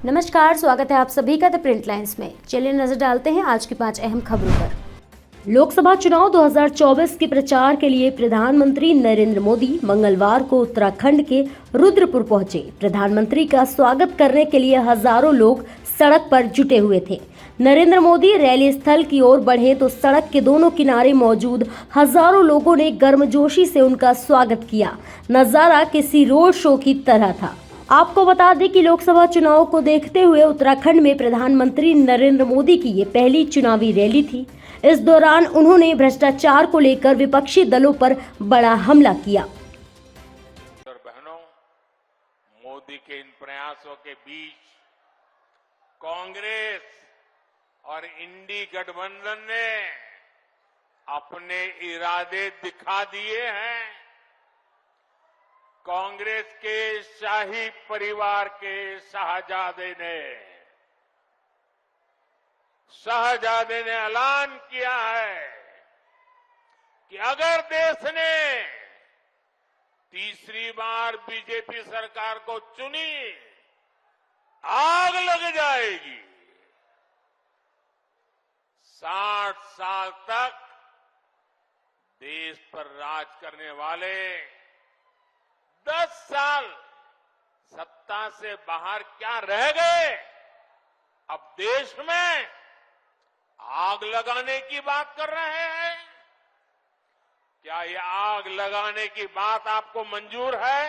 नमस्कार, स्वागत है आप सभी का द प्रिंट लाइन्स में। चलिए नजर डालते हैं आज की 5 अहम खबरों पर। लोकसभा चुनाव 2024 के प्रचार के लिए प्रधानमंत्री नरेंद्र मोदी मंगलवार को उत्तराखंड के रुद्रपुर पहुंचे। प्रधानमंत्री का स्वागत करने के लिए हजारों लोग सड़क पर जुटे हुए थे। नरेंद्र मोदी रैली स्थल की ओर बढ़े तो सड़क के दोनों किनारे मौजूद हजारों लोगों ने गर्मजोशी से उनका स्वागत किया। नजारा किसी रोड शो की तरह था। आपको बता दें कि लोकसभा चुनाव को देखते हुए उत्तराखंड में प्रधानमंत्री नरेंद्र मोदी की ये पहली चुनावी रैली थी। इस दौरान उन्होंने भ्रष्टाचार को लेकर विपक्षी दलों पर बड़ा हमला किया। और बहनों, मोदी के इन प्रयासों के बीच कांग्रेस और इंडी गठबंधन ने अपने इरादे दिखा दिए हैं। कांग्रेस के शाही परिवार के शहजादे ने ऐलान किया है कि अगर देश ने तीसरी बार बीजेपी सरकार को चुनी, आग लग जाएगी। 60 साल तक देश पर राज करने वाले 10 साल सत्ता से बाहर क्या रह गए? अब देश में आग लगाने की बात कर रहे हैं। क्या ये आग लगाने की बात आपको मंजूर है?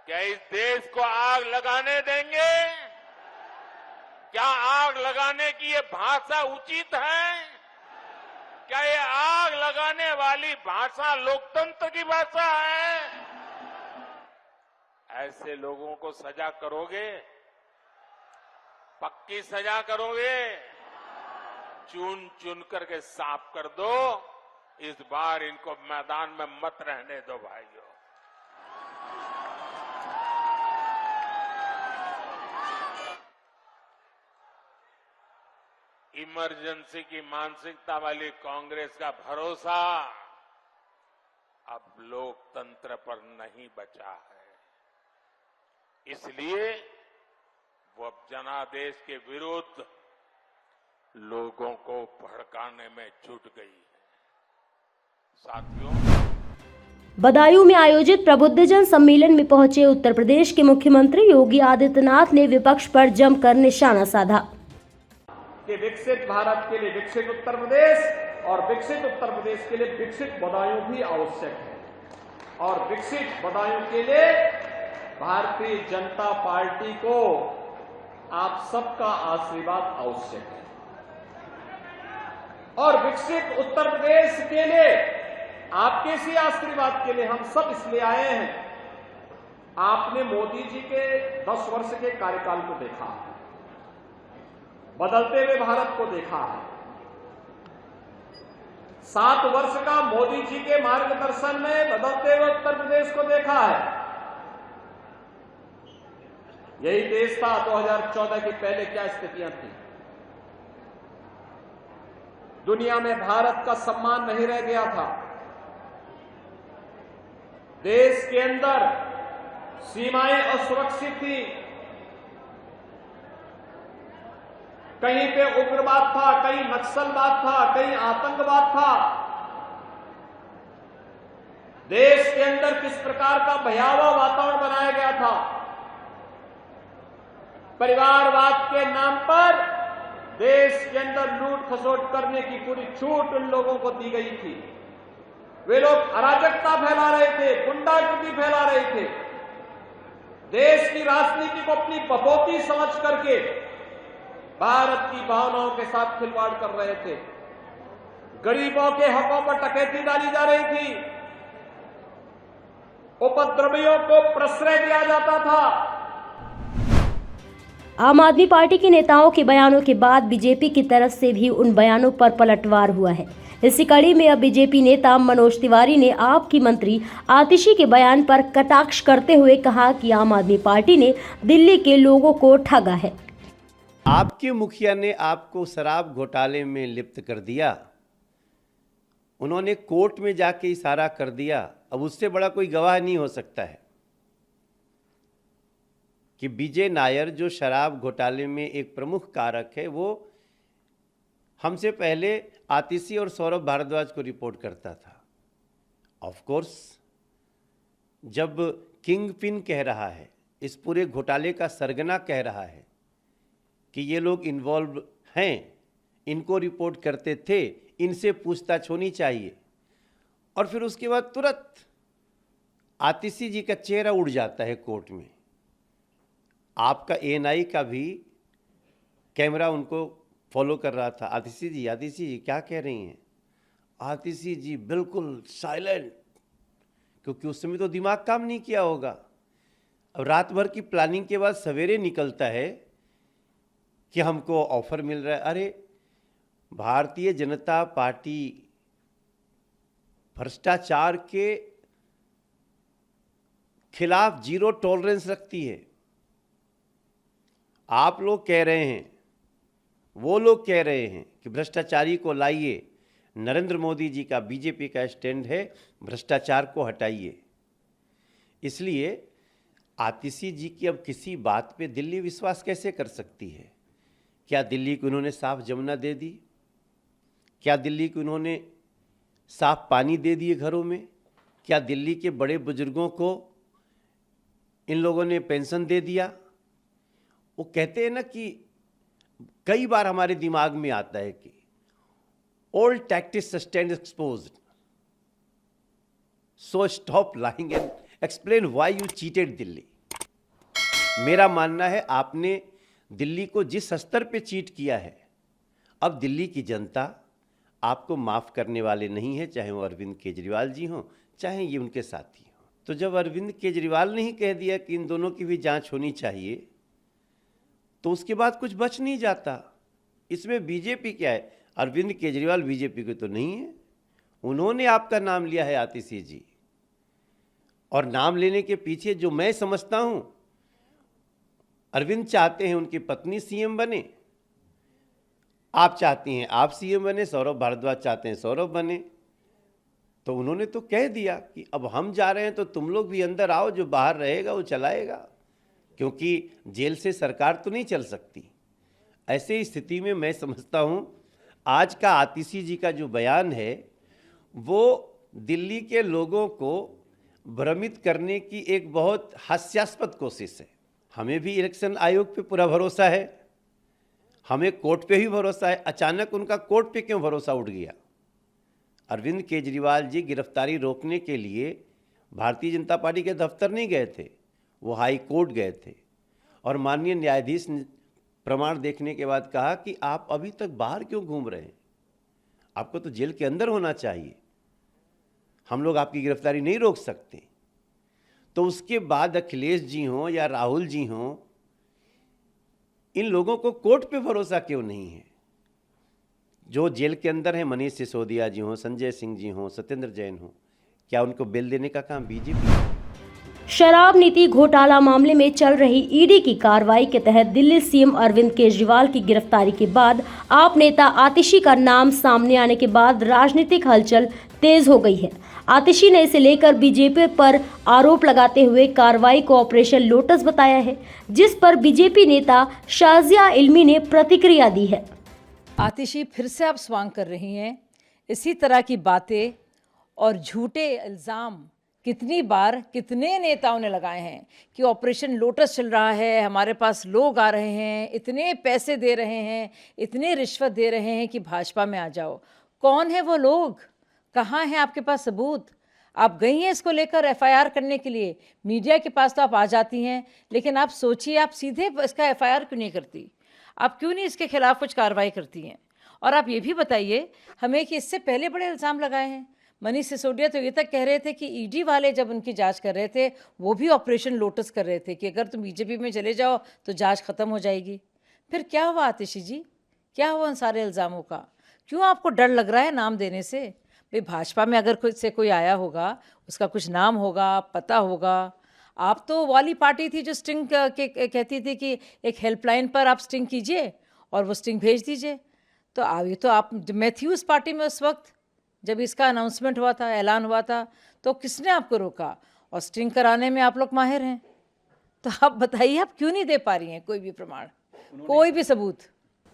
क्या इस देश को आग लगाने देंगे? क्या आग लगाने की ये भाषा उचित है? क्या ये आग लगाने वाली भाषा लोकतंत्र की भाषा है? ऐसे लोगों को सजा करोगे? पक्की सजा करोगे? चुन चुन करके साफ कर दो। इस बार इनको मैदान में मत रहने दो भाइयों। इमरजेंसी की मानसिकता वाली कांग्रेस का भरोसा अब लोकतंत्र पर नहीं बचा है। इसलिए वो अब जनादेश के विरुद्ध लोगों को भड़काने में जुट गई है। साथियों, बदायूं में आयोजित प्रबुद्धजन सम्मेलन में पहुंचे उत्तर प्रदेश के मुख्यमंत्री योगी आदित्यनाथ ने विपक्ष पर जमकर निशाना साधा। कि विकसित भारत के लिए विकसित उत्तर प्रदेश और विकसित उत्तर प्रदेश के लिए विकसित बदायूं भी आवश्यक है। और विकसित बदायूं के लिए भारतीय जनता पार्टी को आप सबका आशीर्वाद आवश्यक है। और विकसित उत्तर प्रदेश के लिए आपके सी आशीर्वाद के लिए हम सब इसलिए आए हैं। आपने मोदी जी के 10 वर्ष के कार्यकाल को देखा है, बदलते हुए भारत को देखा है। 7 वर्ष का मोदी जी के मार्गदर्शन में बदलते हुए उत्तर प्रदेश को देखा है। यही देश था 2014 के पहले क्या स्थितियां थी। दुनिया में भारत का सम्मान नहीं रह गया था। देश के अंदर सीमाएं असुरक्षित थी। कहीं पे उग्रवाद था, कहीं नक्सलवाद था, कहीं आतंकवाद था। देश के अंदर किस प्रकार का भयावह वातावरण बनाया गया था। परिवारवाद के नाम पर देश के अंदर लूट खसोट करने की पूरी छूट उन लोगों को दी गई थी। वे लोग अराजकता फैला रहे थे, गुंडागर्दी फैला रहे थे। देश की राजनीति को अपनी बपौती समझ करके भारत की भावनाओं के साथ खिलवाड़ कर रहे थे। गरीबों के हकों पर डकैती डाली जा रही थी। उपद्रवियों को प्रश्रय दिया जाता था। आम आदमी पार्टी के नेताओं के बयानों के बाद बीजेपी की तरफ से भी उन बयानों पर पलटवार हुआ है। इसी कड़ी में अब बीजेपी नेता मनोज तिवारी ने आपकी मंत्री आतिशी के बयान पर कटाक्ष करते हुए कहा कि आम आदमी पार्टी ने दिल्ली के लोगों को ठगा है। आपके मुखिया ने आपको शराब घोटाले में लिप्त कर दिया। उन्होंने कोर्ट में जाके इशारा कर दिया। अब उससे बड़ा कोई गवाह नहीं हो सकता है। कि विजय नायर जो शराब घोटाले में एक प्रमुख कारक है, वो हमसे पहले आतिशी और सौरभ भारद्वाज को रिपोर्ट करता था। ऑफ कोर्स जब किंग पिन कह रहा है, इस पूरे घोटाले का सरगना कह रहा है कि ये लोग इन्वॉल्व हैं, इनको रिपोर्ट करते थे, इनसे पूछताछ होनी चाहिए, और फिर उसके बाद तुरंत आतिशी जी का चेहरा उड़ जाता है कोर्ट में। आपका एएनआई का भी कैमरा उनको फॉलो कर रहा था। आतिशी जी क्या कह रही हैं? आतिशी जी बिल्कुल साइलेंट, क्योंकि उस समय तो दिमाग काम नहीं किया होगा। अब रात भर की प्लानिंग के बाद सवेरे निकलता है कि हमको ऑफर मिल रहा है। अरे भारतीय जनता पार्टी भ्रष्टाचार के खिलाफ जीरो टॉलरेंस रखती है। आप लोग कह रहे हैं, वो लोग कह रहे हैं कि भ्रष्टाचारी को लाइए। नरेंद्र मोदी जी का, बीजेपी का स्टैंड है भ्रष्टाचार को हटाइए। इसलिए आतिशी जी की अब किसी बात पे दिल्ली विश्वास कैसे कर सकती है? क्या दिल्ली को उन्होंने साफ जमुना दे दी? क्या दिल्ली को उन्होंने साफ पानी दे दिए घरों में? क्या दिल्ली के बड़े बुजुर्गों को इन लोगों ने पेंशन दे दिया? वो कहते हैं ना कि कई बार हमारे दिमाग में आता है कि old tactics stand exposed, so stop lying and explain why you cheated Delhi. मेरा मानना है आपने दिल्ली को जिस स्तर पे चीट किया है, अब दिल्ली की जनता आपको माफ़ करने वाले नहीं है, चाहे वो अरविंद केजरीवाल जी हों, चाहे ये उनके साथी हों। तो जब अरविंद केजरीवाल ने ही कह दिया कि इन दोनों की भी जांच होनी चाहिए, तो उसके बाद कुछ बच नहीं जाता। इसमें बीजेपी क्या है? अरविंद केजरीवाल बीजेपी के तो नहीं है, उन्होंने आपका नाम लिया है आतिशी जी, और नाम लेने के पीछे जो मैं समझता हूं, अरविंद चाहते हैं उनकी पत्नी सीएम बने, आप चाहती हैं आप सीएम बने, सौरभ भारद्वाज चाहते हैं सौरभ बने। तो उन्होंने तो कह दिया कि अब हम जा रहे हैं तो तुम लोग भी अंदर आओ, जो बाहर रहेगा वो चलाएगा, क्योंकि जेल से सरकार तो नहीं चल सकती। ऐसे स्थिति में मैं समझता हूं आज का आतिशी जी का जो बयान है वो दिल्ली के लोगों को भ्रमित करने की एक बहुत हास्यास्पद कोशिश है। हमें भी इलेक्शन आयोग पे पूरा भरोसा है, हमें कोर्ट पे भी भरोसा है। अचानक उनका कोर्ट पे क्यों भरोसा उठ गया? अरविंद केजरीवाल जी गिरफ्तारी रोकने के लिए भारतीय जनता पार्टी के दफ्तर नहीं गए थे, वो हाई कोर्ट गए थे, और माननीय न्यायाधीश ने प्रमाण देखने के बाद कहा कि आप अभी तक बाहर क्यों घूम रहे हैं, आपको तो जेल के अंदर होना चाहिए, हम लोग आपकी गिरफ्तारी नहीं रोक सकते। तो उसके बाद अखिलेश जी हों या राहुल जी हों, इन लोगों को कोर्ट पे भरोसा क्यों नहीं है? जो जेल के अंदर हैं, मनीष सिसोदिया जी हों, संजय सिंह जी हों, सत्येंद्र जैन हों, क्या उनको बेल देने का काम बीजेपी? शराब नीति घोटाला मामले में चल रही ईडी की कार्रवाई के तहत दिल्ली सीएम अरविंद केजरीवाल की गिरफ्तारी के बाद आप नेता आतिशी का नाम सामने आने के बाद राजनीतिक हलचल तेज हो गई है। आतिशी ने इसे लेकर बीजेपी पर आरोप लगाते हुए कार्रवाई को ऑपरेशन लोटस बताया है, जिस पर बीजेपी नेता शाजिया इल्मी ने प्रतिक्रिया दी है। आतिशी, फिर से आप स्वांग कर रही हैं इसी तरह की बातें और झूठे इल्ज़ाम। कितनी बार कितने नेताओं ने लगाए हैं कि ऑपरेशन लोटस चल रहा है, हमारे पास लोग आ रहे हैं, इतने पैसे दे रहे हैं, इतने रिश्वत दे रहे हैं कि भाजपा में आ जाओ। कौन है वो लोग? कहाँ हैं आपके पास सबूत? आप गई हैं इसको लेकर एफआईआर करने के लिए, मीडिया के पास तो आप आ जाती हैं, लेकिन आप सोचिए आप सीधे इसका एफआईआर क्यों नहीं करती? आप क्यों नहीं इसके खिलाफ कुछ कार्रवाई करती हैं? और आप ये भी बताइए हमें कि इससे पहले बड़े इल्ज़ाम लगाए हैं। मनीष सिसोदिया तो ये तक कह रहे थे कि ईडी वाले जब उनकी जांच कर रहे थे वो भी ऑपरेशन लोटस कर रहे थे कि अगर तुम बीजेपी में चले जाओ तो जांच खत्म हो जाएगी। फिर क्या हुआ आतिशी जी? क्या हुआ उन सारे इल्ज़ामों का? क्यों आपको डर लग रहा है नाम देने से? भाई भाजपा में अगर खुद से कोई आया होगा, उसका कुछ नाम होगा, पता होगा। आप तो वाली पार्टी थी जो स्टिंग कहती थी कि एक हेल्पलाइन पर आप स्टिंग कीजिए और वो स्टिंग भेज दीजिए। तो आप मैं थी उस पार्टी में उस वक्त जब इसका अनाउंसमेंट हुआ था, ऐलान हुआ था, तो किसने आपको रोका? और स्टिंग कराने में आप लोग माहिर हैं। तो आप बताइए, आप क्यों नहीं दे पा रही हैं कोई भी प्रमाण, कोई भी सबूत?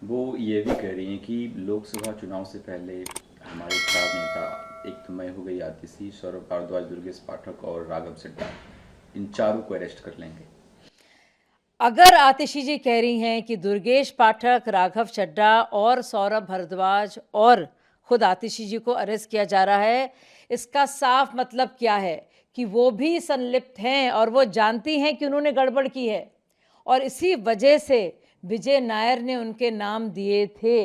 वो ये भी कह रही हैं कि लोकसभा चुनाव से पहले हमारे 4 नेता, एक तो मैं हो गई आतिशी, सौरभ भारद्वाज, दुर्गेश पाठक और राघव चड्ढा, इन चारों को अरेस्ट कर लेंगे। अगर आतिशी जी कह रही हैं कि दुर्गेश पाठक, राघव चड्ढा और सौरभ भारद्वाज और खुद आतिशी जी को अरेस्ट किया जा रहा है, इसका साफ मतलब क्या है कि वो भी संलिप्त हैं और वो जानती हैं कि उन्होंने गड़बड़ की है, और इसी वजह से विजय नायर ने उनके नाम दिए थे।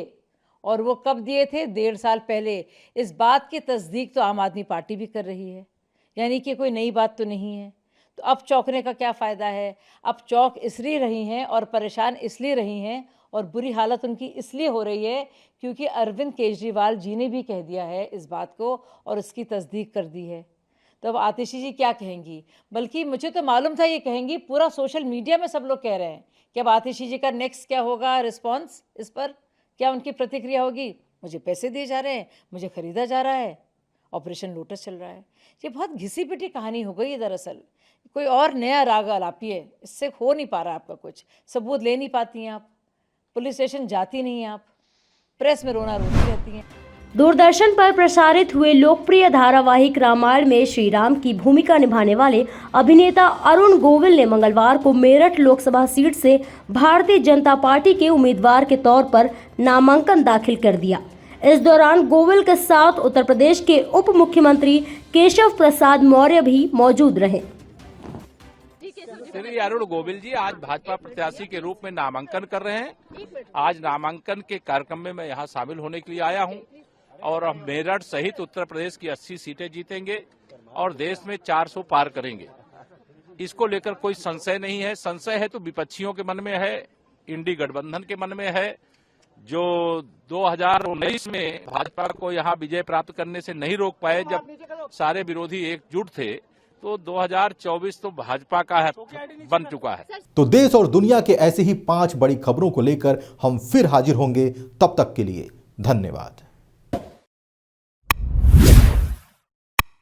और वो कब दिए थे? 1.5 साल पहले। इस बात की तस्दीक तो आम आदमी पार्टी भी कर रही है, यानी कि कोई नई बात तो नहीं है। तो अब चौंकने का क्या फ़ायदा है? अब चौंक इसलिए रही हैं और परेशान इसलिए रही हैं और बुरी हालत उनकी इसलिए हो रही है क्योंकि अरविंद केजरीवाल जी ने भी कह दिया है इस बात को और उसकी तस्दीक कर दी है। तो अब आतिशी जी क्या कहेंगी? बल्कि मुझे तो मालूम था ये कहेंगी, पूरा सोशल मीडिया में सब लोग कह रहे हैं कि अब आतिशी जी का नेक्स्ट क्या होगा रिस्पॉन्स, इस पर क्या उनकी प्रतिक्रिया होगी? मुझे पैसे दिए जा रहे हैं, मुझे खरीदा जा रहा है, ऑपरेशन लोटस चल रहा है। ये बहुत घिसी पिटी कहानी हो गई है दरअसल। कोई और नया राग आलापिए, इससे हो नहीं पा रहा आपका कुछ, सबूत ले नहीं पाती हैं आप, पुलिस स्टेशन जाती नहीं हैं आप, प्रेस में रोना रोती रहती हैं। दूरदर्शन पर प्रसारित हुए लोकप्रिय धारावाहिक रामायण में श्री राम की भूमिका निभाने वाले अभिनेता अरुण गोविल ने मंगलवार को मेरठ लोकसभा सीट से भारतीय जनता पार्टी के उम्मीदवार के तौर पर नामांकन दाखिल कर दिया। इस दौरान गोविल के साथ उत्तर प्रदेश के उप मुख्यमंत्री केशव प्रसाद मौर्य भी मौजूद रहे। श्री अरुण गोविल जी आज भाजपा प्रत्याशी के रूप में नामांकन कर रहे हैं। आज नामांकन के कार्यक्रम में मैं यहाँ शामिल होने के लिए आया हूँ और हम मेरठ सहित उत्तर प्रदेश की 80 सीटें जीतेंगे और देश में 400 पार करेंगे। इसको लेकर कोई संशय नहीं है। संशय है तो विपक्षियों के मन में है, इंडी गठबंधन के मन में है, जो 2019 में भाजपा को यहाँ विजय प्राप्त करने से नहीं रोक पाए जब सारे विरोधी एकजुट थे, तो 2024 तो भाजपा का है, बन चुका है। तो देश और दुनिया के ऐसे ही 5 बड़ी खबरों को लेकर हम फिर हाजिर होंगे। तब तक के लिए धन्यवाद।